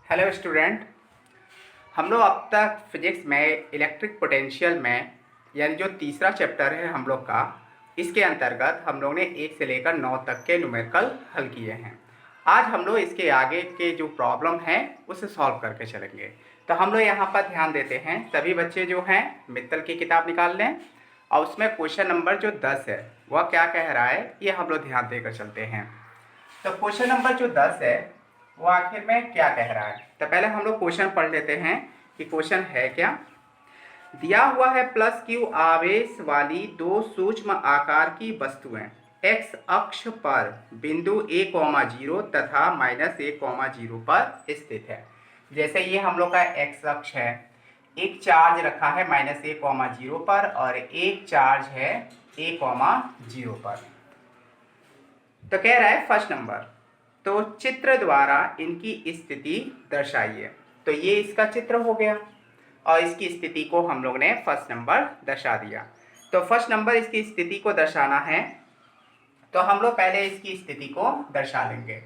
Hello student, हम लोग अब तक फिजिक्स में इलेक्ट्रिक पोटेंशियल में यानी जो तीसरा चैप्टर है हम लोग का, इसके अंतर्गत हम लोग ने 1 से लेकर 9 तक के न्यूमेरिकल हल किए हैं। आज हम लोग इसके आगे के जो प्रॉब्लम है उसे सॉल्व करके चलेंगे। तो हम लोग यहाँ पर ध्यान देते हैं, सभी बच्चे जो हैं मित्तल की किताब निकाल लें और उसमें क्वेश्चन नंबर जो 10 है वह क्या कह रहा है ये हम लोग ध्यान देकर चलते हैं। तो क्वेश्चन नंबर जो 10 है वो आखिर में क्या कह रहा है। तो पहले हम लोग क्वेश्चन पढ़ लेते हैं कि क्वेश्चन है क्या। दिया हुआ है प्लस क्यू आवेश वाली दो सूक्ष्म आकार की वस्तुएं एक्स अक्ष पर बिंदु a,0 तथा -a,0 पर स्थित है। जैसे ये हम लोग का एक्स अक्ष है, एक चार्ज रखा है -a,0 पर और एक चार्ज है a,0 पर। तो कह रहा है फर्स्ट नंबर, तो चित्र द्वारा इनकी स्थिति दर्शाइए। तो ये इसका चित्र हो गया और इसकी स्थिति को हम लोग ने फर्स्ट नंबर दर्शा दिया। तो फर्स्ट नंबर इसकी स्थिति को दर्शाना है तो हम लोग पहले इसकी स्थिति को दर्शा लेंगे।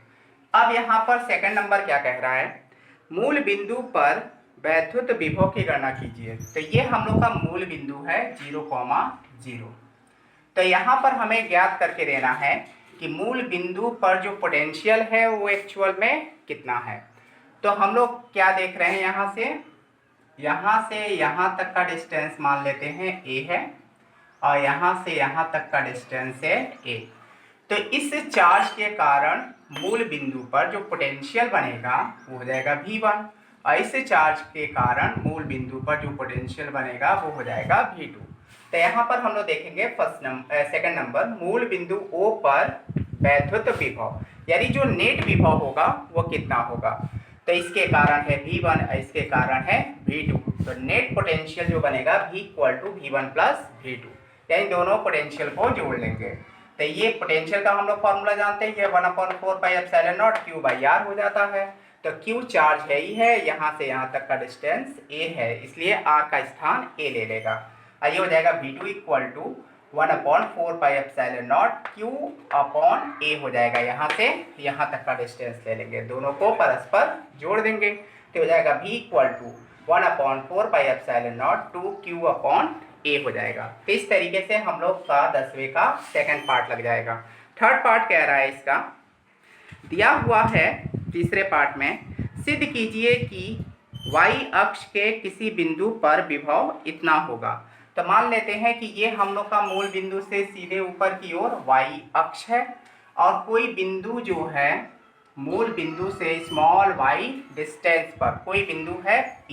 अब यहाँ पर सेकंड नंबर क्या कह रहा है, मूल बिंदु पर वैद्युत विभव की गणना कीजिए। तो ये हम लोग का मूल बिंदु है 0,0। तो यहाँ पर हमें ज्ञात करके देना है कि मूल बिंदु पर जो पोटेंशियल है वो एक्चुअल में कितना है। तो हम लोग क्या देख रहे हैं, यहाँ से यहाँ तक का डिस्टेंस मान लेते हैं a है और यहाँ से यहाँ तक का डिस्टेंस है a। तो इस चार्ज के कारण मूल बिंदु पर जो पोटेंशियल बनेगा वो हो जाएगा V1 और इस चार्ज के कारण मूल बिंदु पर जो पोटेंशियल बनेगा वो हो जाएगा V2। तो यहाँ पर हम लोग देखेंगे सेकंड नंबर, मूल बिंदु O पर वैद्युत विभव यानी जो नेट विभव होगा वो कितना होगा। तो इसके कारण है V1 और इसके कारण है V2। तो नेट पोटेंशियल जो बनेगा V=V1 + V2, यानी दोनों पोटेंशियल को जोड़ लेंगे। तो ये पोटेंशियल का हम लोग फॉर्मूला जानते हैं, ये 1/4πε0 Q/r हो जाता है। तो Q चार्ज है ही है, यहाँ से यहाँ तक का डिस्टेंस A है, इसलिए R का स्थान A ले लेगा। ये हो जाएगा V2 = 1/4πε0 Q/A हो जाएगा। यहाँ से यहाँ तक का डिस्टेंस ले लेंगे, दोनों को परस्पर जोड़ देंगे तो हो जाएगा V = 1/4πε0 2Q/A हो जाएगा। तो इस तरीके से हम लोग का 10वें का सेकंड पार्ट लग जाएगा। थर्ड पार्ट कह रहा है इसका, दिया हुआ है तीसरे पार्ट में, सिद्ध कीजिए कि y अक्ष के किसी बिंदु पर विभव इतना होगा। तो मान लेते हैं कि ये हम लोग का मूल बिंदु से सीधे ऊपर की ओर y अक्ष है और कोई बिंदु जो है मूल बिंदु से स्मॉल y डिस्टेंस पर कोई बिंदु है P।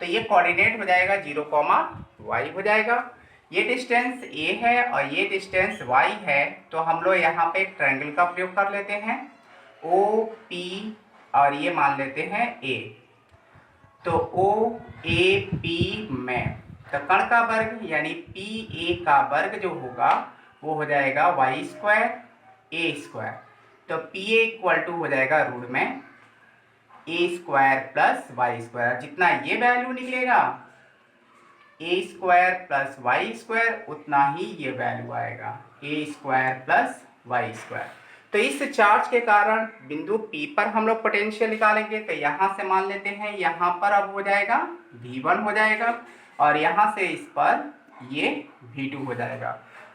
तो ये कोऑर्डिनेट हो जाएगा 0,y हो जाएगा। ये डिस्टेंस a है और ये डिस्टेंस y है। तो हम लोग यहाँ पे एक ट्रायंगल का प्रयोग कर लेते हैं, OP और ये मान लेते हैं a। तो OAP में तो कण का वर्ग यानी PA का वर्ग जो होगा वो हो जाएगा y² a²। तो PA = हो जाएगा रूट में a² + y²। जितना ये वैल्यू निकलेगा a² + y² उतना ही ये वैल्यू आएगा a² + y²। तो इस चार्ज के कारण बिंदु P पर हम लोग पोटेंशियल निकालेंगे। तो यहाँ से मान लेते हैं, यहाँ पर अब हो जाएगा V1 हो जाएगा और यहाँ से इस पर ये V2 हो जाएगा।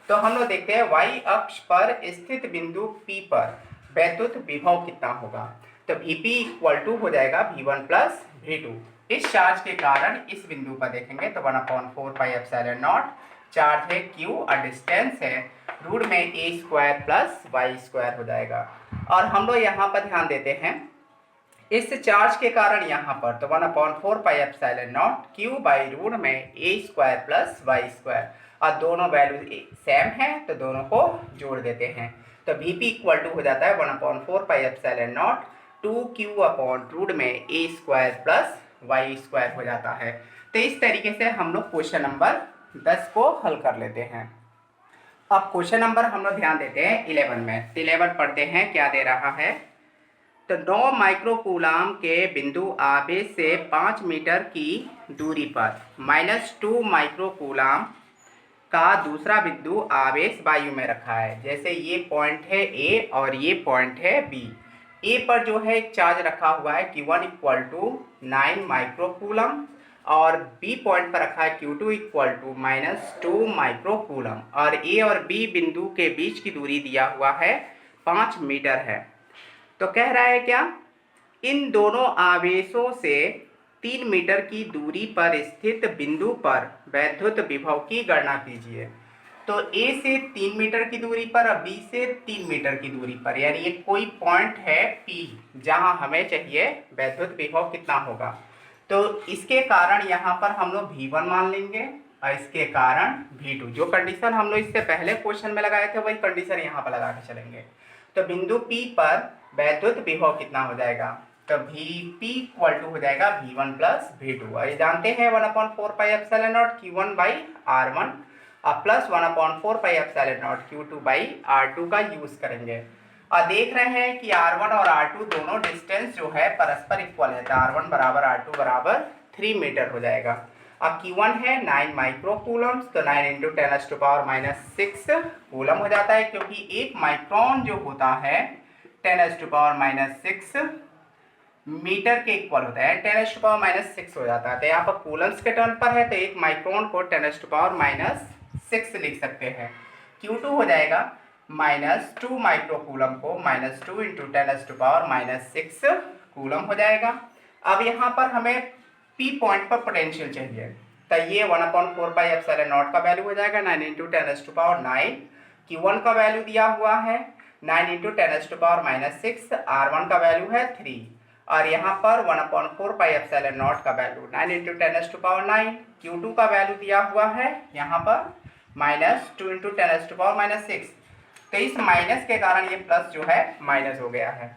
तो हम लोग देखते हैं y अक्ष पर स्थित बिंदु P पर वैद्युत विभव कितना होगा। तो Vp = हो जाएगा V1 + V2। इस चार्ज के कारण इस बिंदु पर देखेंगे तो 1/4πε0 चार्ज है Q और डिस्टेंस है रूट में a² + y² हो जाएगा। और हम लोग यहाँ पर ध्यान देते हैं, इस चार्ज के कारण यहाँ पर तो 1/4πε0 Q/रूट में a² + y² और दोनों वैल्यू सेम है तो दोनों को जोड़ देते हैं। तो Vp = हो जाता है 1/4πε0 2Q/रूट में a² + y² हो जाता है। तो इस तरीके से हम लोग क्वेश्चन नंबर 10 को हल कर लेते हैं। अब क्वेश्चन नंबर हम लोग ध्यान देते हैं 11 में। 11 पढ़ते हैं क्या दे रहा है। तो 9 माइक्रोकूलाम के बिंदु आवेश से 5 मीटर की दूरी पर -2 माइक्रोकूलाम का दूसरा बिंदु आवेश वायु में रखा है। जैसे ये पॉइंट है A और ये पॉइंट है B। ए पर जो है एक चार्ज रखा हुआ है Q1 इक्वल टू 9 माइक्रोकूलम और बी पॉइंट पर रखा है Q2 इक्वल टू -2 माइक्रोकूलम और ए और बी बिंदु के बीच की दूरी दिया हुआ है 5 मीटर है। तो कह रहा है क्या, इन दोनों आवेशों से 3 मीटर की दूरी पर स्थित बिंदु पर वैद्युत विभव की गणना कीजिए। तो ए से 3 मीटर की दूरी पर और बी से 3 मीटर की दूरी पर, यानी ये कोई पॉइंट है P जहां हमें चाहिए वैद्युत विभव कितना होगा। तो इसके कारण यहाँ पर हम लोग V1 मान लेंगे और इसके कारण V2। जो कंडीशन हम लोग इससे पहले क्वेश्चन में लगाए थे वही कंडीशन यहाँ पर लगा के चलेंगे। तो बिंदु P पर वैद्युत विभव कितना हो जाएगा, तो Vp इक्वल टू हो जाएगा V1 प्लस V2। और ये जानते हैं 1/4 pi epsilon not Q1 by R1 और plus 1/4 pi epsilon not Q2 by R2 का यूज करेंगे। और देख रहे हैं कि R1 और R2 दोनों डिस्टेंस जो है परस्पर इक्वल है, तो R1 बराबर R2 बराबर 3 मीटर हो जाएगा। अब Q1 है 9 माइक्रोकूलम्स, तो 9 इंटू 10⁻⁻6 कूलम हो जाता है, क्योंकि 1 माइक्रोन जो होता है 10⁻⁻6 मीटर के इक्वल होता है, 10⁻⁻6 हो जाता है। तो यहाँ पर कूलम्स के टर्म पर है तो 1 माइक्रोन को 10⁻⁻6 लिख सकते हैं। Q2 हो जाएगा -2 माइक्रोकूलम को -2 इंटू 10⁻⁻6 कूलम हो जाएगा। अब यहाँ पर हमें P पॉइंट पर पोटेंशियल चाहिए, तो ये 1/4 पाई एप्सिलॉन नॉट का वैल्यू हो जाएगा 9 इंटू 10⁻⁹। Q1 का वैल्यू दिया हुआ है 9 इंटू 10⁻⁻6, R1 का वैल्यू है 3 और यहाँ पर 1/4 पाई एप्सिलॉन नॉट का वैल्यू 9 इंटू 10⁹। Q2 का वैल्यू दिया हुआ है यहाँ पर -2 इंटू 10⁻⁻6, तो इस माइनस के कारण ये प्लस जो है माइनस हो गया है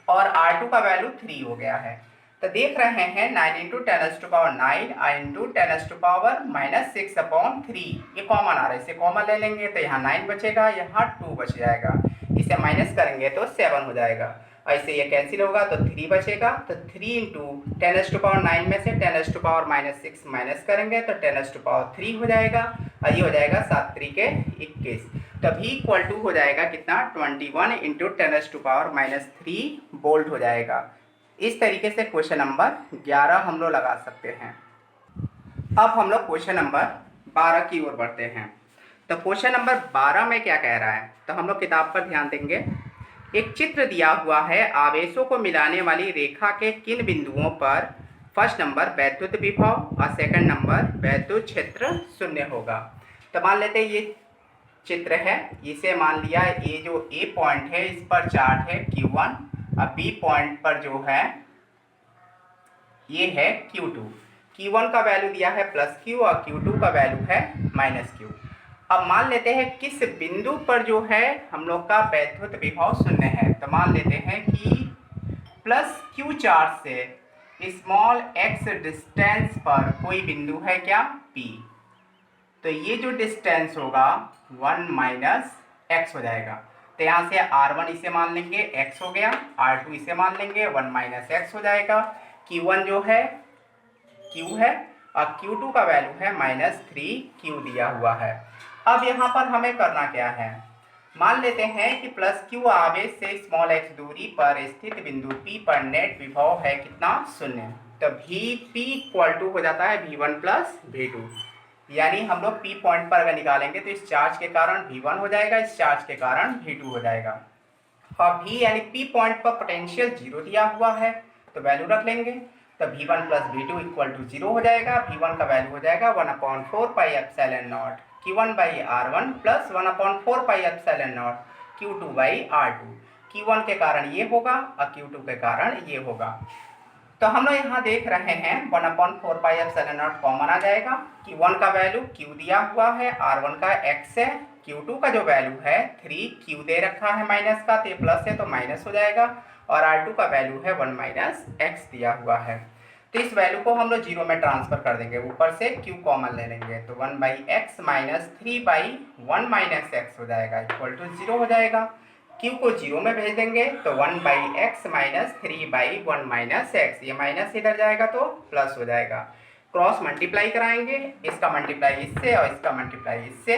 और R2 का वैल्यू 3 हो गया है। तो देख रहे हैं 9 इंटू 10⁹ इंटू 10⁻⁻6/3, ये कॉमन आ रहा है, इसे कॉमन ले लेंगे तो यहाँ 9 बचेगा, यहाँ 2 बच जाएगा, इसे माइनस करेंगे तो 7 हो जाएगा, ऐसे ये कैंसिल होगा तो 3 बचेगा। तो 3 इंटू 10⁻9 में से 10⁻6 माइनस करेंगे तो 10⁻3 हो जाएगा और ये हो जाएगा 7 3 के 21। तो V इक्वल टू हो जाएगा कितना, 21 इंटू 10⁻3 वोल्ट हो जाएगा। इस तरीके से क्वेश्चन नंबर 11 हम लोग लगा सकते हैं। अब हम लोग क्वेश्चन नंबर 12 की ओर बढ़ते हैं। तो क्वेश्चन नंबर 12 में क्या कह रहा है, तो हम लोग किताब पर ध्यान देंगे। एक चित्र दिया हुआ है, आवेशों को मिलाने वाली रेखा के किन बिंदुओं पर फर्स्ट नंबर वैद्युत विभव और सेकंड नंबर वैद्युत क्षेत्र 0 होगा। तो मान लेते हैं ये चित्र है, इसे मान लिया ये जो ए पॉइंट है इस पर चार्ज है Q1 और बी पॉइंट पर जो है ये है Q2। Q1 का वैल्यू दिया है +Q और Q2 का वैल्यू है -Q। अब मान लेते हैं किस बिंदु पर जो है हम लोग का वैद्युत विभव 0 है, तो मान लेते हैं कि +Q चार्ज से स्मॉल x डिस्टेंस पर कोई बिंदु है क्या, P। तो ये जो डिस्टेंस होगा 1 - x हो जाएगा। तो यहाँ से R1 इसे मान लेंगे x हो गया, R2 इसे मान लेंगे 1 - x हो जाएगा। Q1 जो है Q है और Q2 का वैल्यू है -3Q दिया हुआ है। अब यहाँ पर हमें करना क्या है, मान लेते हैं कि +Q आवेश से स्मॉल x दूरी पर स्थित बिंदु P पर नेट विभव है कितना, 0। तो Vp इक्वल टू हो जाता है V1 प्लस V2, यानी हम लोग P पॉइंट पर अगर निकालेंगे तो इस चार्ज के कारण V1 हो जाएगा, इस चार्ज के कारण V2 हो जाएगा। और V यानी P पॉइंट पर पोटेंशियल 0 दिया हुआ है तो वैल्यू रख लेंगे, तो V1 plus V2 equal to 0 हो जाएगा। V1 का वैल्यू हो जाएगा 1/4 pi epsilon not Q1 by R1 plus 1/4 pi epsilon not Q2 by R2। Q1 के कारण ये होगा और Q2 के कारण ये होगा। तो हम लोग यहाँ देख रहे हैं 1/4 पाई एप्सिलॉन नॉट कॉमन आ जाएगा। Q1 का वैल्यू Q दिया हुआ है, R1 का x है, Q2 का जो वैल्यू है 3Q दे रखा है माइनस का, तो ये प्लस है तो माइनस हो जाएगा और R2 का वैल्यू है 1 - x दिया हुआ है। तो इस वैल्यू को हम लोग 0 में ट्रांसफर कर देंगे, ऊपर से Q कॉमन ले लेंगे, तो 1/x माइनस 3/1 - x हो जाएगा इक्वल टू 0 हो जाएगा। Q को 0 में भेज देंगे तो 1/x माइनस 3/1 - x, ये माइनस इधर जाएगा तो प्लस हो जाएगा। क्रॉस मल्टीप्लाई कराएंगे, इसका मल्टीप्लाई इससे और इसका मल्टीप्लाई इससे,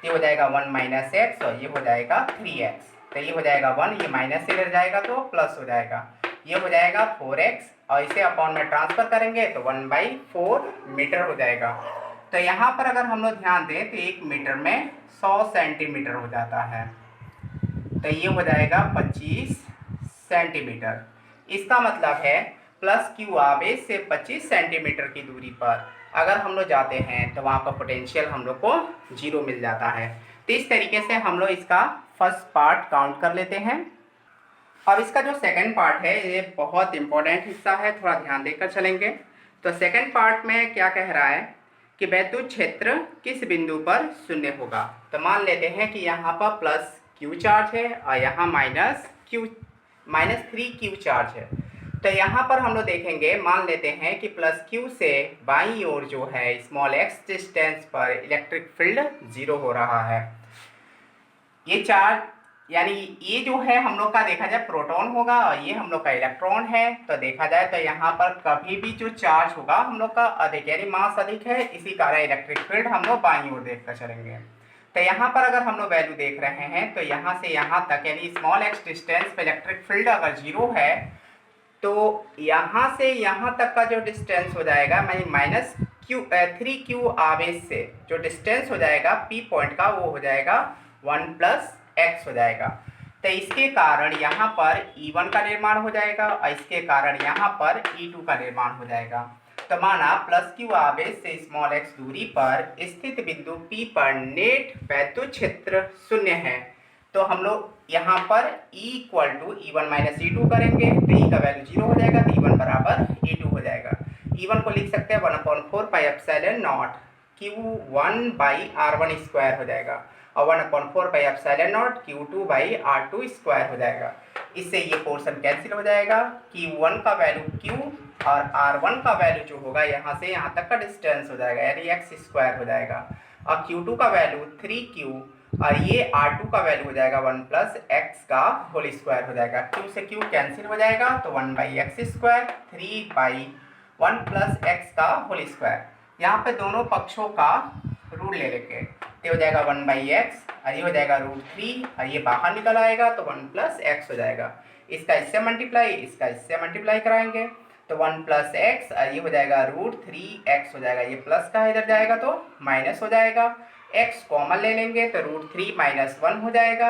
ये हो जाएगा 1 - x और ये हो जाएगा 3x। तो ये हो जाएगा 1, ये माइनस से इधर जाएगा तो प्लस हो जाएगा, ये हो जाएगा 4x और इसे अपॉन में ट्रांसफर करेंगे तो 1/4 मीटर हो जाएगा। तो यहाँ पर अगर हम लोग ध्यान दें तो 1 मीटर में 100 सेंटीमीटर हो जाता है, तो ये हो जाएगा 25 सेंटीमीटर। इसका मतलब है प्लस क्यू आवेश से 25 सेंटीमीटर की दूरी पर अगर हम लोग जाते हैं तो वहाँ पर पोटेंशियल हम लोग को 0 मिल जाता है। तो इस तरीके से हम लोग इसका फर्स्ट पार्ट काउंट कर लेते हैं। अब इसका जो सेकंड पार्ट है ये बहुत इंपॉर्टेंट हिस्सा है, थोड़ा ध्यान देकर चलेंगे। तो सेकंड पार्ट में क्या कह रहा है कि वैद्युत क्षेत्र किस बिंदु पर शून्य होगा। तो मान लेते हैं कि यहाँ पर प्लस क्यू चार्ज है और यहाँ -3 क्यू चार्ज है। तो यहाँ पर हम लोग देखेंगे, मान लेते हैं कि प्लस क्यू से बाईं ओर जो है स्मॉल एक्स डिस्टेंस पर इलेक्ट्रिक फील्ड 0 हो रहा है। ये चार्ज यानी ये जो है हम लोग का देखा जाए प्रोटॉन होगा और ये हम लोग का इलेक्ट्रॉन है। तो देखा जाए तो यहाँ पर कभी भी जो चार्ज होगा हम लोग का अधिक यानी मास अधिक है, इसी कारण इलेक्ट्रिक फील्ड हम लोग बाईं ओर देखकर चलेंगे। तो यहाँ पर अगर हम लोग वैल्यू देख रहे हैं तो यहाँ से यहाँ तक यानी स्मॉल एक्स डिस्टेंस पे इलेक्ट्रिक फील्ड अगर 0 है तो यहाँ से यहाँ तक का जो डिस्टेंस हो जाएगा -3q आवेश से जो डिस्टेंस हो जाएगा P पॉइंट का वो हो जाएगा 1 + x हो जाएगा। तो इसके कारण यहाँ पर E1 का निर्माण हो जाएगा और इसके कारण यहाँ पर E2 का निर्माण हो जाएगा। तो माना प्लस क्यू आवेश से स्मॉल x दूरी पर स्थित बिंदु P पर नेट वैद्युत क्षेत्र 0 है। तो हम लोग यहाँ पर E = E1 - E2 करेंगे तो E का वैल्यू 0 हो जाएगा, तो E1 = E2 हो जाएगा। E1 को लिख सकते हैं 1/4πε0 Q1/R1² हो जाएगा और 1/4πε0 Q2/R2² हो जाएगा। इससे ये पोर्शन कैंसिल हो जाएगा। Q1 का वैल्यू Q और R1 का वैल्यू जो होगा यहाँ से यहाँ तक का डिस्टेंस हो जाएगा यानी x² हो जाएगा और Q2 का वैल्यू 3Q और ये R2 का वैल्यू हो जाएगा 1 + x² हो जाएगा। Q से Q कैंसिल हो जाएगा तो 1/x², 3/1 + x²। यहाँ पे दोनों पक्षों का रूट ले लेंगे तो हो जाएगा 1/x और ये हो जाएगा √3 और ये बाहर निकल आएगा तो 1 + x हो जाएगा। इसका इससे मल्टीप्लाई, इसका इससे मल्टीप्लाई कराएंगे तो 1 + x और ये हो जाएगा √3x हो जाएगा। ये प्लस का इधर जाएगा तो माइनस हो जाएगा। x कॉमन ले लेंगे तो √3 - 1 हो जाएगा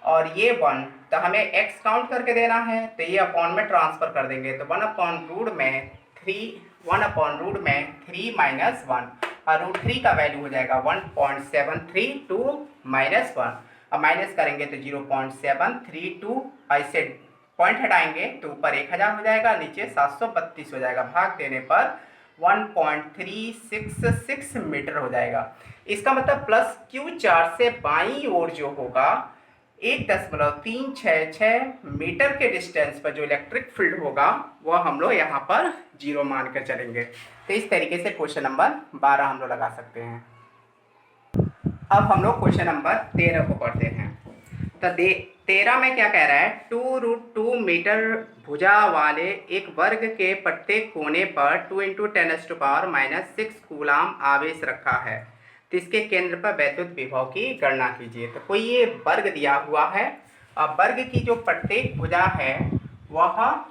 और ये 1 तो हमें x काउंट करके देना है तो ये अपॉन में ट्रांसफर कर देंगे तो 1/√3 - 1 और √3 का वैल्यू हो जाएगा 1.732 - 1 और माइनस करेंगे तो 0.732 और इससे पॉइंट हटाएंगे तो ऊपर 1000 हो जाएगा, नीचे 732 हो जाएगा। भाग देने पर 1.366 मीटर हो जाएगा। इसका मतलब प्लस क्यू चार्ज से बाईं ओर जो होगा 1.366 मीटर के डिस्टेंस पर जो इलेक्ट्रिक फील्ड होगा वह हम लोग यहाँ पर 0 मान कर चलेंगे। तो इस तरीके से क्वेश्चन नंबर 12 हम लोग लगा सकते हैं। अब हम लोग क्वेश्चन नंबर 13 को पढ़ते हैं। तो 13 में क्या कह रहा है, 2√2 मीटर भुजा वाले एक वर्ग के प्रत्येक कोने पर 2 × 10⁻⁻6 कूलाम आवेश रखा है तो इसके केंद्र पर वैद्युत विभव की गणना कीजिए। तो कोई ये वर्ग दिया हुआ है और वर्ग की जो प्रत्येक भुजा है वह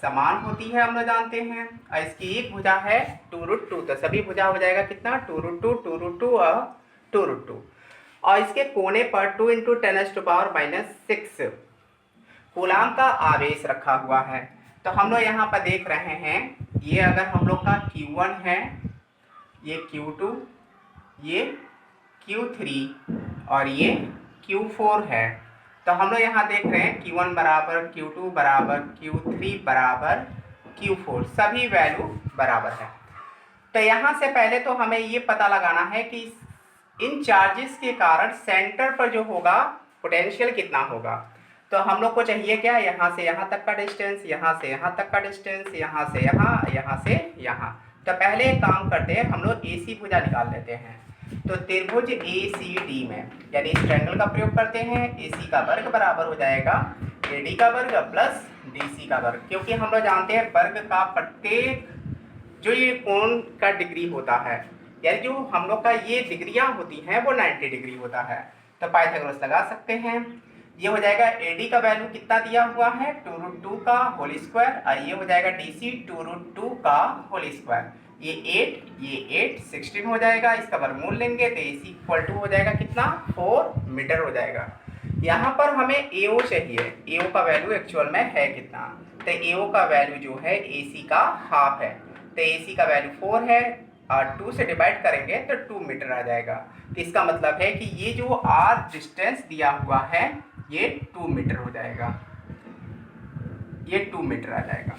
समान होती है, हम लोग जानते हैं, और इसकी एक भुजा है 2√2 तो सभी भुजा हो जाएगा कितना 2√2 2√2 और 2√2 और इसके कोने पर 2 × 10⁻⁻6 कूलाम का आवेश रखा हुआ है। तो हम लोग यहाँ पर देख रहे हैं ये अगर हम लोग का Q1 है, ये Q2, ये Q3 और ये Q4 है। तो हम लोग यहाँ देख रहे हैं Q1 = Q2 = Q3 = Q4 सभी वैल्यू बराबर है। तो यहाँ से पहले तो हमें ये पता लगाना है कि इन चार्जेस के कारण सेंटर पर जो होगा पोटेंशियल कितना होगा। तो हम लोग को चाहिए क्या, यहाँ से यहाँ तक का डिस्टेंस, यहाँ से यहाँ तक का डिस्टेंस, यहाँ से यहाँ, यहाँ से यहाँ। तो पहले एक काम करते हैं, हम लोग AC भुजा निकाल लेते हैं। तो त्रिभुज ACD में यानी इस ट्रायंगल का प्रयोग करते हैं। AC का वर्ग बराबर हो जाएगा AD का वर्ग प्लस DC का वर्ग, क्योंकि हम लोग जानते हैं वर्ग का प्रत्येक जो ये कोण का डिग्री होता है यानी जो हम लोग का ये डिग्रियां होती हैं वो 90 डिग्री होता है। तो पाइथागोरस लगा सकते हैं। ये हो जाएगा AD का वैल्यू कितना दिया हुआ है 2√2 का होल स्क्वायर, और ये हो जाएगा DC 2√2 का होल स्क्वायर। ये 8 16 हो जाएगा, इसका वर्गमूल लेंगे तो AC इक्वल टू हो जाएगा कितना 4 मीटर हो जाएगा। यहाँ पर हमें AO चाहिए, AO का वैल्यू एक्चुअल में है कितना, तो AO का वैल्यू जो है AC का हाफ है, तो AC का वैल्यू 4 है और 2 से डिवाइड करेंगे तो 2 मीटर आ जाएगा। तो इसका मतलब है कि ये जो R डिस्टेंस दिया हुआ है ये 2 मीटर हो जाएगा, ये 2 मीटर आ जाएगा।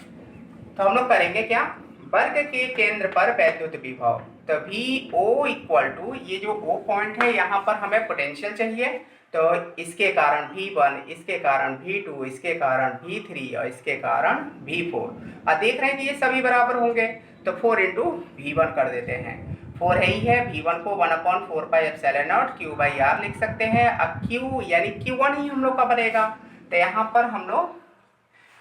तो हम लोग करेंगे क्या, वर्ग के केंद्र पर वैद्युत विभव, तो VO इक्वल टू, ये जो O पॉइंट है यहाँ पर हमें पोटेंशियल चाहिए, तो इसके कारण V1, इसके कारण V2, इसके कारण V3 और इसके कारण V4। अब देख रहे हैं कि ये सभी बराबर होंगे, तो 4 इंटू V1 कर देते हैं, 4 है ही है, V1 को 1/4πε0 Q/R लिख सकते हैं। अब Q यानी Q1 ही हम लोग का बनेगा, तो यहाँ पर हम लोग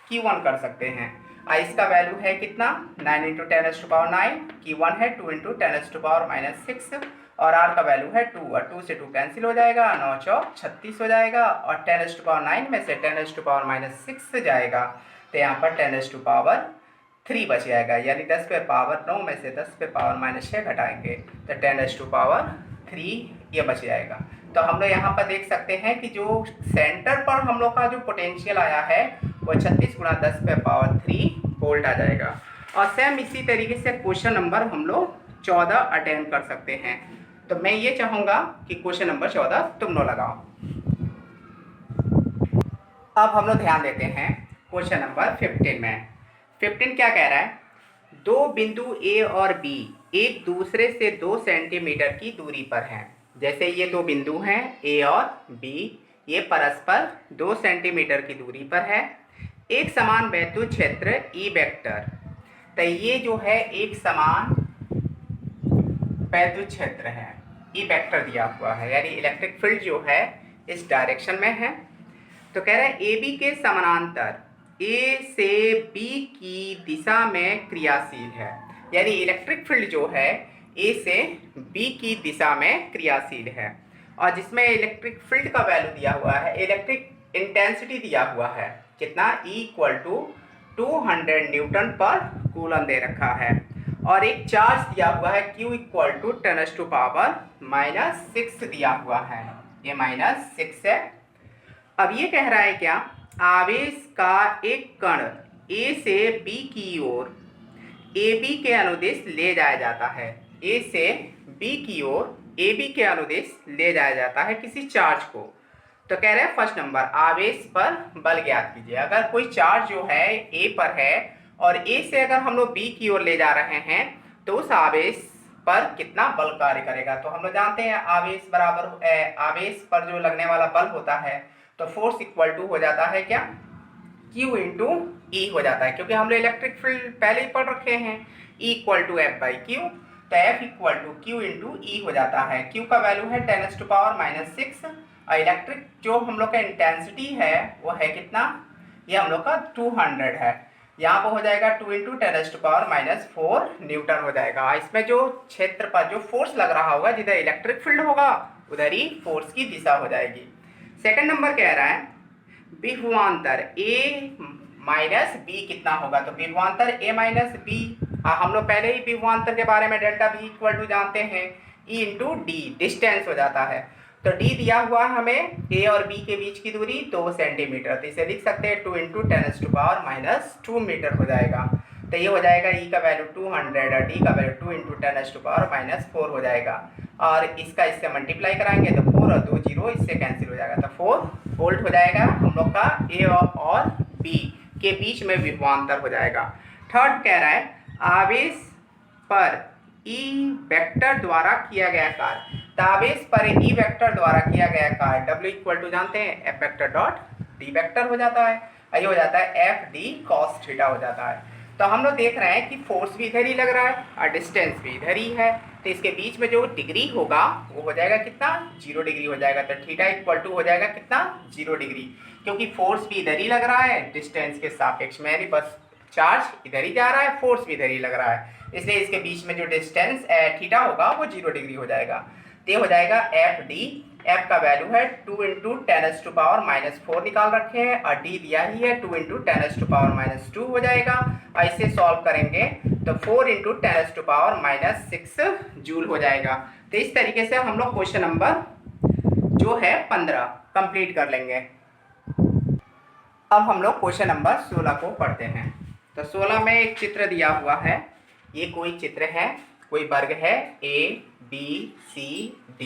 Q1 कर सकते हैं। इसका वैल्यू है कितना 9 × 10⁹, Q1 है 2 × 10⁻⁻6 और R का वैल्यू है 2, और 2 से 2 कैंसिल हो जाएगा, 9 चौक 36 हो जाएगा, और 10⁻9 में से 10⁻6 जाएगा तो यहाँ पर 10⁻3 बच जाएगा, यानी 10⁻9 में से 10⁻6 घटाएंगे तो 10⁻3 ये बच जाएगा। तो हम लोग यहाँ पर देख सकते हैं कि जो सेंटर पर हम लोग का जो पोटेंशियल आया है वो 36 × 10⁻3 वोल्ट आ जाएगा। और सेम इसी तरीके से क्वेश्चन नंबर हम लोग 14 अटेम्प्ट कर सकते हैं। तो मैं ये चाहूँगा कि क्वेश्चन नंबर 14 तुम लोग लगाओ। अब हम लोग ध्यान देते हैं क्वेश्चन नंबर 15 में। 15 क्या कह रहा है, दो बिंदु A और B एक दूसरे से 2 सेंटीमीटर की दूरी पर हैं। जैसे ये दो बिंदु हैं A और B, ये परस्पर 2 सेंटीमीटर की दूरी पर है। एक समान वैद्युत क्षेत्र E वेक्टर, तो ये जो है एक समान वैद्युत क्षेत्र है, E वेक्टर दिया हुआ है, यानी इलेक्ट्रिक फील्ड जो है इस डायरेक्शन में है। तो कह रहा है AB के समानांतर A से B की दिशा में क्रियाशील है, यानी इलेक्ट्रिक फील्ड जो है A से B की दिशा में क्रियाशील है। और जिसमें इलेक्ट्रिक फील्ड का वैल्यू दिया हुआ है, इलेक्ट्रिक इंटेंसिटी दिया हुआ है कितना, E = 200 न्यूटन पर कूलम दे रखा है, और एक चार्ज दिया हुआ है Q = 10⁻6 दिया हुआ है, ये -6 है। अब ये कह रहा है क्या, आवेश का एक कण A से B की ओर AB के अनुदिश ले जाया जाता है, A से B की ओर AB के अनुदिश ले जाया जाता है किसी चार्ज को। तो कह रहे हैं फर्स्ट नंबर, आवेश पर बल ज्ञात कीजिए। अगर कोई चार्ज जो है A पर है और A से अगर हम लोग B की ओर ले जा रहे हैं तो उस आवेश पर कितना बल कार्य करेगा। तो हम लोग जानते हैं आवेश बराबर आवेश पर जो लगने वाला बल होता है, तो फोर्स इक्वल टू हो जाता है क्या, Q × E हो जाता है, क्योंकि हम लोग इलेक्ट्रिक फील्ड पहले ही पढ़ रखे हैं, E = F/Q, तो F = Q × E हो जाता है। Q का वैल्यू है 10⁻6 और इलेक्ट्रिक जो हम लोग का इंटेंसिटी है वो है कितना, ये हम लोग का 200 है, यहाँ पर हो जाएगा 2 × 10⁻4 न्यूटन हो जाएगा। इसमें जो क्षेत्र पर जो फोर्स लग रहा होगा, जिधर इलेक्ट्रिक फील्ड होगा उधर ही फोर्स की दिशा हो जाएगी। सेकंड नंबर कह रहा है विभवांतर A - B कितना होगा, तो विभवांतर A - B, हम लोग पहले ही विभवांतर के बारे में डेल्टा V = जानते हैं, E × D डिस्टेंस हो जाता है। तो D दिया हुआ है हमें A और B के बीच की दूरी 2 सेंटीमीटर, तो इसे लिख सकते हैं 2 × 10⁻2 मीटर हो जाएगा। तो ये हो जाएगा E का वैल्यू 200 और D का वैल्यू 2 × 10⁻4 हो जाएगा, और इसका इससे मल्टीप्लाई कराएंगे तो 4 और 2 0 इससे कैंसिल हो जाएगा, तो 4 वोल्ट हो जाएगा हम लोग का A और B के बीच में विभवांतर हो जाएगा। थर्ड कह रहा है आवेश पर E वेक्टर द्वारा किया गया कार्य, तो आवेश पर E वेक्टर द्वारा किया गया कार्य W = जानते हैं F⁻D वेक्टर हो जाता है, ये हो जाता है FD cos θ हो जाता है। तो हम लोग देख रहे हैं कि फोर्स भी इधर ही लग रहा है और डिस्टेंस भी इधर ही है, तो इसके बीच में जो डिग्री होगा वो हो जाएगा कितना, 0 डिग्री हो जाएगा। तो θ = हो जाएगा कितना, 0 डिग्री, क्योंकि फोर्स भी इधर ही लग रहा है डिस्टेंस के सापेक्ष में, यानी बस चार्ज इधर ही जा रहा है, फोर्स भी इधर ही लग रहा है, इसलिए इसके बीच में जो डिस्टेंस θ होगा वो 0 डिग्री हो जाएगा। तो ये हो जाएगा FD एफ का वैल्यू है 2 इंटू 10⁻⁻4 निकाल रखे हैं और डी दिया ही है 2 इंटू 10⁻⁻2 हो जाएगा। और इसे सॉल्व करेंगे तो 4 इंटू 10⁻⁻6 जूल हो जाएगा। तो इस तरीके से हम लोग क्वेश्चन नंबर जो है 15 कंप्लीट कर लेंगे। अब हम लोग क्वेश्चन नंबर 16 को पढ़ते हैं। तो 16 में एक चित्र दिया हुआ है। ये कोई चित्र है, कोई वर्ग है A B C D।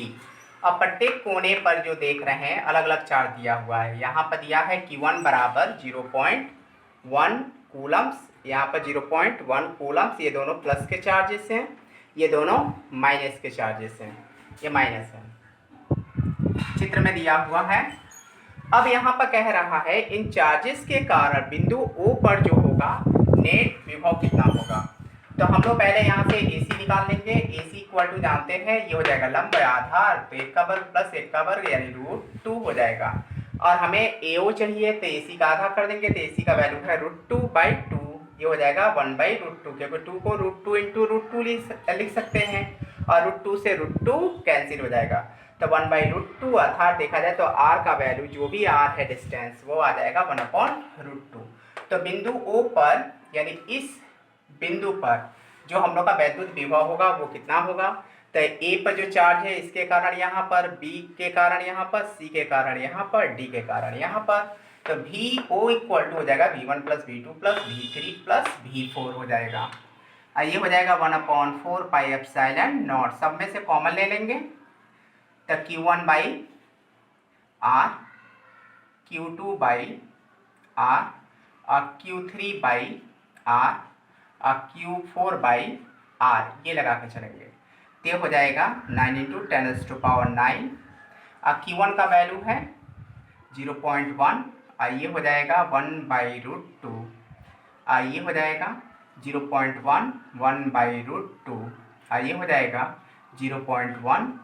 अब प्रत्येक कोने पर जो देख रहे हैं अलग अलग चार्ज दिया हुआ है। यहाँ पर दिया है Q1 बराबर 0.1 कूलम्स, यहाँ पर 0.1 कूलम्स। ये दोनों प्लस के चार्जेस हैं, ये दोनों माइनस के चार्जेस हैं, ये माइनस है, चित्र में दिया हुआ है। अब यहाँ पर कह रहा है इन चार्जेस के कारण बिंदु O पर जो होगा नेट विभव कितना होगा। तो हम लोग पहले यहाँ से AC निकाल लेंगे। AC इक्वल टू जानते हैं ये हो जाएगा लंब आधार, तो 1 का वर्ग प्लस 1 का वर्ग यानी √2 हो जाएगा। और हमें AO चाहिए तो AC का आधा कर देंगे, तो AC का वैल्यू है √2/2, ये हो जाएगा 1/√2, क्योंकि 2 को √2 इंटू √2 लिख सकते हैं और √2 से √2 कैंसिल हो जाएगा। तो 1/√2 अर्थात देखा जाए तो R का वैल्यू जो भी R है डिस्टेंस वो आ जाएगा 1/√2। तो बिंदु O पर यानी इस बिंदु पर जो हम लोग का वैद्युत विभव होगा वो कितना होगा। तो A पर जो चार्ज है इसके कारण यहाँ पर, B के कारण यहाँ पर, C के कारण यहाँ पर, D के कारण यहाँ पर, तो VO इक्वल टू हो जाएगा V1 plus V2 plus V3 plus V4 हो जाएगा। ये हो जाएगा 1/4 पाई एप्सिलॉन नॉट। सब में से कॉमन ले लेंगे तो Q1/R, Q2/R और Q3/R और Q4/R ये लगा के चलेंगे। तो हो जाएगा 9 इंटू 10⁻⁹ और Q1 का वैल्यू है 0.1 और ये हो जाएगा 1/√2 और ये हो जाएगा 0.1 1/√2 और ये हो जाएगा 0.1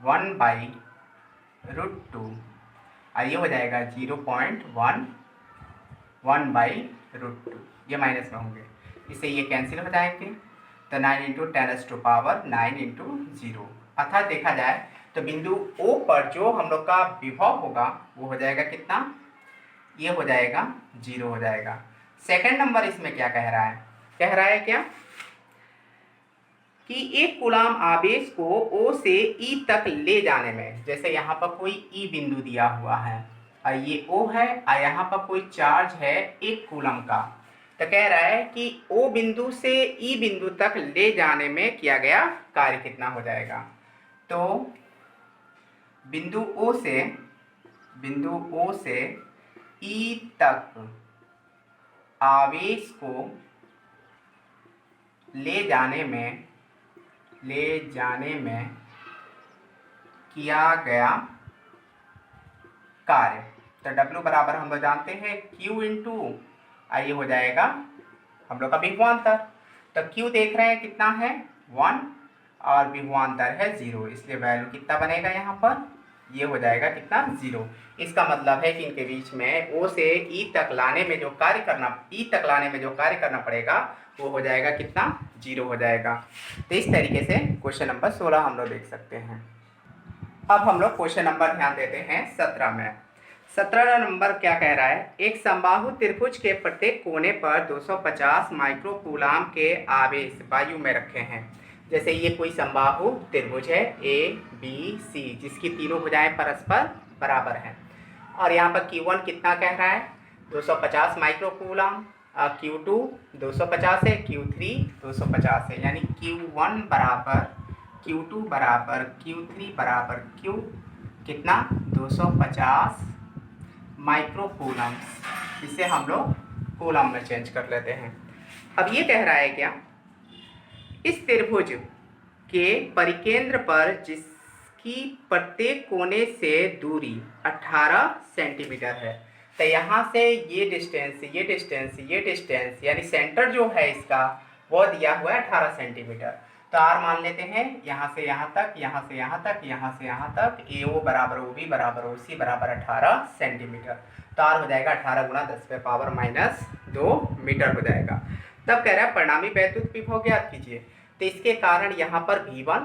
1/√2 और ये हो जाएगा 0.1 1/√2। ये माइनस में होंगे, इससे ये कैंसिल हो जाएंगे। तो 9 इंटू 10⁻⁹ इंटू 0 अर्थात देखा जाए तो बिंदु O पर जो हम लोग का विभव होगा वो हो जाएगा कितना, ये हो जाएगा 0 हो जाएगा। सेकंड नंबर इसमें क्या कह रहा है, कह रहा है क्या कि 1 कूलाम आवेश को O से E तक ले जाने में, जैसे यहाँ पर कोई E बिंदु दिया हुआ है और ये O है और यहाँ पर कोई चार्ज है 1 कूलम का। तो कह रहा है कि O बिंदु से E बिंदु तक ले जाने में किया गया कार्य कितना हो जाएगा। तो बिंदु O से E तक आवेश को ले जाने में किया गया कार्य। तो W बराबर हम लोग जानते हैं Q इंटू ये हो जाएगा हम लोग का विभवांतर। तो Q देख रहे हैं कितना है 1 और विभवांतर है 0, इसलिए वैल्यू कितना बनेगा यहाँ पर, ये हो जाएगा कितना 0। इसका मतलब है कि इनके बीच में O से E तक लाने में जो कार्य करना पड़ेगा वो हो जाएगा कितना 0 हो जाएगा। तो इस तरीके से क्वेश्चन नंबर 16 हम लोग देख सकते हैं। अब हम लोग क्वेश्चन नंबर ध्यान देते हैं 17 में। 17 नंबर क्या कह रहा है, एक समबाहु त्रिभुज के प्रत्येक कोने पर 250 माइक्रोकूलाम के आवेश वायु में रखे हैं। जैसे ये कोई समबाहु त्रिभुज है A B C जिसकी तीनों भुजाएं परस्पर बराबर हैं और यहाँ पर Q1 कितना कह रहा है 250 माइक्रोकूलाम, Q2 250 है, Q3 250 है, यानी Q1 बराबर Q2 बराबर Q3 बराबर Q कितना 250 माइक्रोकूलम्स। इसे हम लोग कूलम में चेंज कर लेते हैं। अब ये कह रहा है क्या, इस त्रिभुज के परिकेंद्र पर जिसकी प्रत्येक कोने से दूरी 18 सेंटीमीटर है। तो यहाँ से ये डिस्टेंस यानी सेंटर जो है इसका वो दिया हुआ है 18 सेंटीमीटर। तो R मान लेते हैं यहाँ से यहाँ तक, यहाँ से यहाँ तक, यहाँ से यहाँ तक, AO बराबर OB बराबर OC बराबर 18 सेंटीमीटर। तो R हो जाएगा 18 गुणा 10⁻⁻2 मीटर हो जाएगा। तब कह रहा है परिणामी वैद्युत विभव ज्ञात कीजिए। तो इसके कारण यहाँ पर V1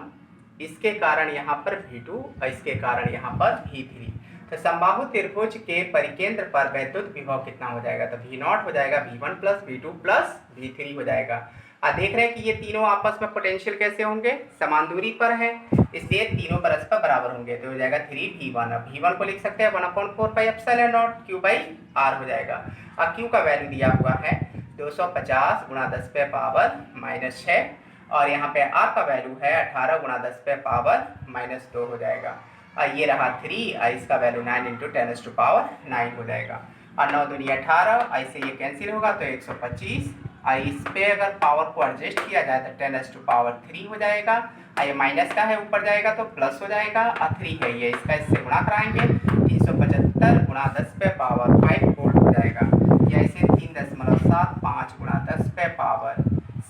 इसके कारण यहाँ पर V2 और इसके कारण यहाँ पर V3। तो समबाहु त्रिभुज के परिकेंद्र पर वैद्युत विभव कितना हो जाएगा? तो V0 हो जाएगा V1 plus V2 plus V3 हो जाएगा। अब देख रहे हैं कि ये तीनों आपस में पोटेंशियल कैसे होंगे? समान दूरी पर है, इसलिए तीनों परस्पर बराबर होंगे। तो हो जाएगा 3V1। अब V1 को लिख सकते हैं 1/4 pi epsilon not Q by R हो जाएगा। अब Q का वैल्यू दिया हुआ है 250 गुणा 10 पे पावर -6 और यहाँ पे R का वैल्यू है 18 गुणा 10 पे पावर -2 हो जाएगा। और ये रहा 3 और इसका वैल्यू 9 × 10⁻9 हो जाएगा। और 9 दूनी 18, ऐसे ये कैंसिल होगा तो 125। और इस पे अगर पावर को एडजस्ट किया जाए तो 10⁻3 हो जाएगा। और ये माइनस का है, ऊपर जाएगा तो प्लस हो जाएगा। और 3 है ये, इसका इससे गुणा कराएंगे 375 गुणा 10 पे पावर 5 वोल्ट हो जाएगा। या इसे 3.75 गुणा 10 पे पावर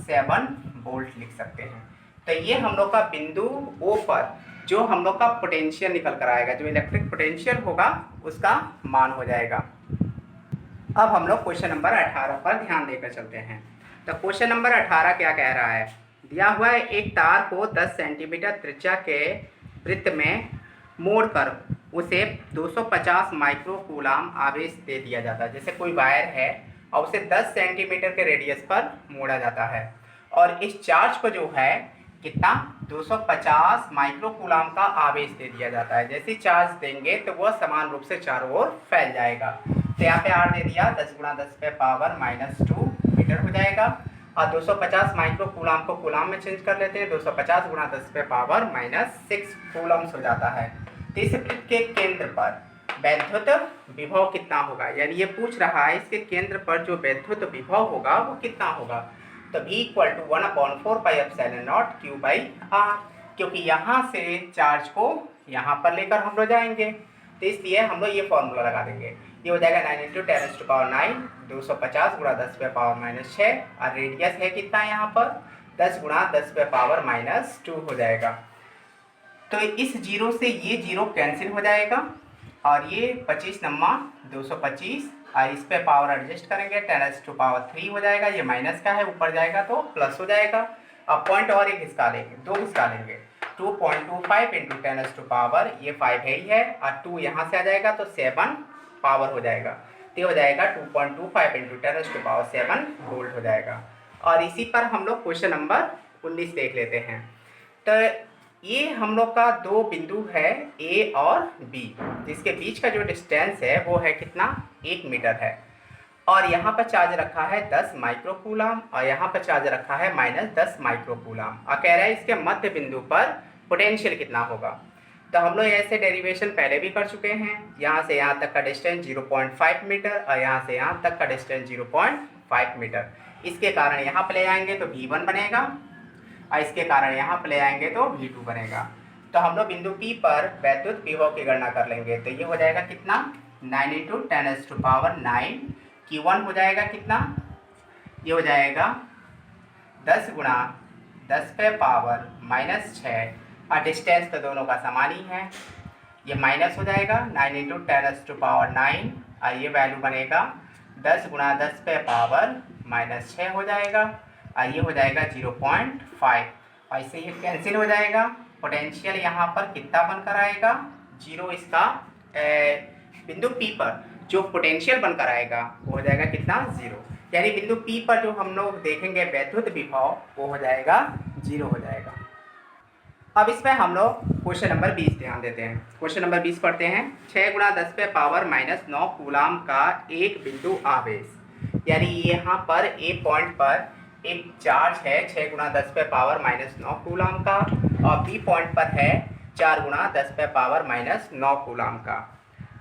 7 वोल्ट लिख सकते हैं। तो ये हम लोग का बिंदु O पर जो हम लोग का पोटेंशियल निकल कर आएगा, जो इलेक्ट्रिक पोटेंशियल होगा उसका मान हो जाएगा। अब हम लोग क्वेश्चन नंबर 18 पर ध्यान देकर चलते हैं। तो क्वेश्चन नंबर 18 क्या कह रहा है? दिया हुआ है एक तार को 10 सेंटीमीटर त्रिज्या के वृत्त में मोड़कर उसे 250 माइक्रोकूलाम आवेश दे दिया जाता है। जैसे कोई वायर है और उसे 10 सेंटीमीटर के रेडियस पर मोड़ा जाता है और इस चार्ज को जो है कितना 250 माइक्रोकूलाम का आवेश दे दिया जाता है। जैसे चार्ज देंगे तो वह समान रूप से चारों ओर फैल जाएगा। तो यहाँ पे R दे दिया 10 गुणा 10 पे पावर -2 मीटर हो जाएगा। और 250 माइक्रोकूलाम को कूलाम में चेंज कर लेते हैं, 250 गुणा 10 पे पावर -6 कूलम्स हो जाता है। तो इस वृत्त के केंद्र पर वैद्युत विभव कितना होगा? यानी ये पूछ रहा है इसके केंद्र पर जो वैद्युत विभव होगा वो कितना होगा? तो V = 1/4 pi epsilon not Q by R, क्योंकि यहाँ से चार्ज को यहाँ पर लेकर हम लोग जाएंगे तो इसलिए हम लोग ये फॉर्मूला लगा देंगे। ये हो जाएगा 9 × 10⁻9 250 गुणा 10 पे पावर -6 और रेडियस है कितना यहाँ पर 10 गुणा 10 पे पावर -2 हो जाएगा। तो इस जीरो से ये जीरो कैंसिल हो जाएगा और ये 25 नम्मा 225 और इस पे पावर एडजस्ट करेंगे 10⁻3 हो जाएगा। ये माइनस का है, ऊपर जाएगा तो प्लस हो जाएगा। अब पॉइंट और एक हिस्सा लेंगे, 2 हिस्सा लेंगे 2.25 × 10⁻, ये 5 है ही है और 2 यहाँ से आ जाएगा तो 7 पावर हो जाएगा। तो हो जाएगा 2.25 × 10⁻7 वोल्ट हो जाएगा। और इसी पर हम लोग क्वेश्चन नंबर 19 देख लेते हैं। तो ये हम लोग का दो बिंदु है A और B, जिसके बीच का जो डिस्टेंस है वो है कितना 1 मीटर है और यहाँ पर चार्ज रखा है 10 माइक्रोकूलाम और यहाँ पर चार्ज रखा है -10 माइक्रोकूलाम और कह रहा है इसके मध्य बिंदु पर पोटेंशियल कितना होगा। तो हम लोग ऐसे डेरिवेशन पहले भी कर चुके हैं। यहाँ से यहाँ तक का डिस्टेंस 0.5 मीटर और यहाँ से यहाँ तक का डिस्टेंस 0.5 मीटर। इसके कारण यहाँ पर ले आएंगे तो V1 बनेगा और इसके कारण यहाँ पर ले आएंगे तो V2 बनेगा। तो हम लोग बिंदु P पर वैद्युत विभव की गणना कर लेंगे। तो ये हो जाएगा कितना 9 × 10⁹ Q1 हो जाएगा कितना, ये हो जाएगा 10 गुणा 10 पे पावर -6 और डिस्टेंस तो दोनों का समान ही है, ये माइनस हो जाएगा 9 × 10⁹ और ये वैल्यू बनेगा 10 गुणा 10 पे पावर -6 हो जाएगा और ये हो जाएगा 0.5 और इससे ये कैंसिल हो जाएगा। पोटेंशियल यहाँ पर कितना बनकर आएगा 0। इसका बिंदु P पर जो पोटेंशियल बनकर आएगा वो हो जाएगा कितना 0। यानी बिंदु P पर जो हम लोग देखेंगे वैद्युत विभव वो हो जाएगा 0 हो जाएगा। अब इसमें हम लोग क्वेश्चन नंबर 20 ध्यान देते हैं। क्वेश्चन नंबर 20 पढ़ते हैं। 6 गुणा 10 पे पावर -9 कूलाम का एक बिंदु आवेश, यानी यहाँ पर A पॉइंट पर एक चार्ज है 6 गुणा 10 पे पावर -9 कूलाम का और B पॉइंट पर है 4 गुणा 10 पे पावर -9 कूलाम का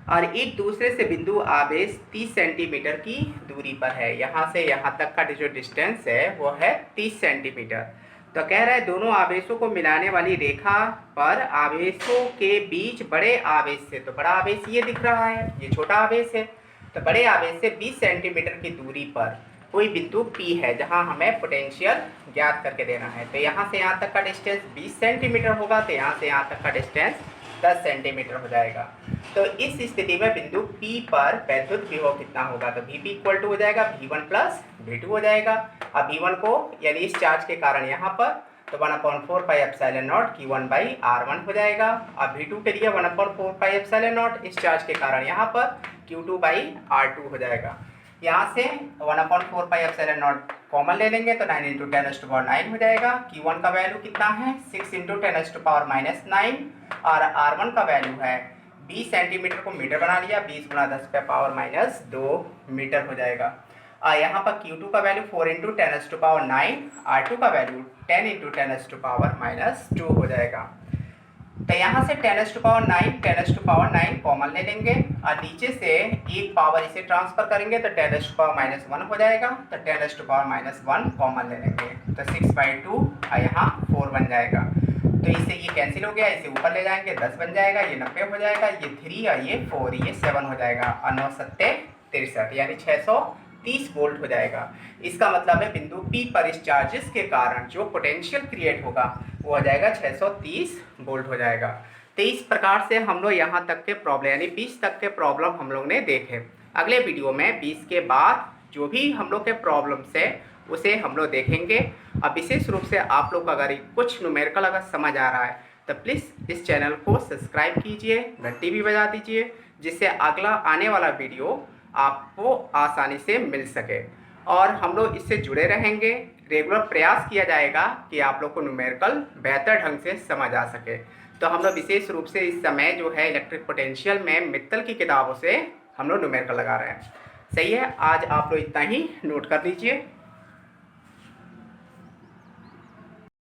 और एक दूसरे से बिंदु आवेश 30 सेंटीमीटर की दूरी पर है। यहाँ से यहाँ तक का जो डिस्टेंस है वो है 30 सेंटीमीटर। तो कह रहा है दोनों आवेशों को मिलाने वाली रेखा पर आवेशों के बीच बड़े आवेश से, तो बड़ा आवेश ये दिख रहा है, ये छोटा आवेश है, तो बड़े आवेश से 20 सेंटीमीटर की दूरी पर कोई बिंदु P है जहां हमें पोटेंशियल ज्ञात करके देना है। तो यहाँ से यहाँ तक का डिस्टेंस 20 सेंटीमीटर होगा, तो यहाँ से यहाँ तक का डिस्टेंस 10 सेंटीमीटर हो जाएगा। तो इस स्थिति में बिंदु P पर वैद्युत विभव कितना होगा, तो Vp इक्वल टू हो जाएगा V1 प्लस V2 हो जाएगा। अब V1 को यानी इस चार्ज के कारण यहाँ पर तो 1/4 पाई एप्सिलॉन नॉट Q1/R1 हो जाएगा। अब V2 के लिए 1/4 पाई एप्सिलॉन नॉट, इस चार्ज के कारण यहाँ पर Q2/R2 हो जाएगा। यहाँ से 1/4 पाई एप्सिलॉन नॉट कॉमन ले लेंगे तो 9 × 10⁻9 हो जाएगा। Q1 का वैल्यू कितना है 6 × 10⁻9 और R1 का वैल्यू है 20 सेंटीमीटर को मीटर बना लिया, 20 × 10⁻2 मीटर हो जाएगा। यहाँ पर Q2 का वैल्यू 4 × 10⁻9, R2 का वैल्यू 10 × 10⁻2 हो जाएगा। तो यहाँ से 10⁻9 कॉमन ले लेंगे और नीचे से एक पावर इसे ट्रांसफर करेंगे तो 10⁻1 हो जाएगा। तो 10⁻1 कॉमन ले लेंगे तो 6/2 और यहाँ 4 बन जाएगा। तो इससे ये कैंसिल हो गया, इसे ऊपर ले जाएंगे 10 बन जाएगा, ये 90 हो जाएगा, ये 3 और ये 4, ये 7 हो जाएगा और 9 7 63 यानी 630 वोल्ट हो जाएगा। इसका मतलब है बिंदु P पर इस चार्जेस के कारण जो पोटेंशियल क्रिएट होगा वो हो जाएगा 630 वोल्ट हो जाएगा। तो इस प्रकार से हम लोग यहाँ तक के प्रॉब्लम यानी 20 तक के प्रॉब्लम हम लोग ने देखे। अगले वीडियो में 20 के बाद जो भी हम लोग के प्रॉब्लम्स है उसे हम लोग देखेंगे। अब विशेष रूप से आप लोग अगर कुछ न्यूमेरिकल अगर समझ आ रहा है तो प्लीज़ इस चैनल को सब्सक्राइब कीजिए, घंटी भी बजा दीजिए, जिससे अगला आने वाला वीडियो आपको आसानी से मिल सके। और हम लोग इससे जुड़े रहेंगे, रेगुलर प्रयास किया जाएगा कि आप लोग को न्यूमेरिकल बेहतर ढंग से समझ आ सके। तो हम लोग विशेष रूप से इस समय जो है इलेक्ट्रिक पोटेंशियल में मित्तल की किताबों से हम लोग न्यूमेरिकल लगा रहे हैं। सही है, आज आप लोग इतना ही नोट कर लीजिए।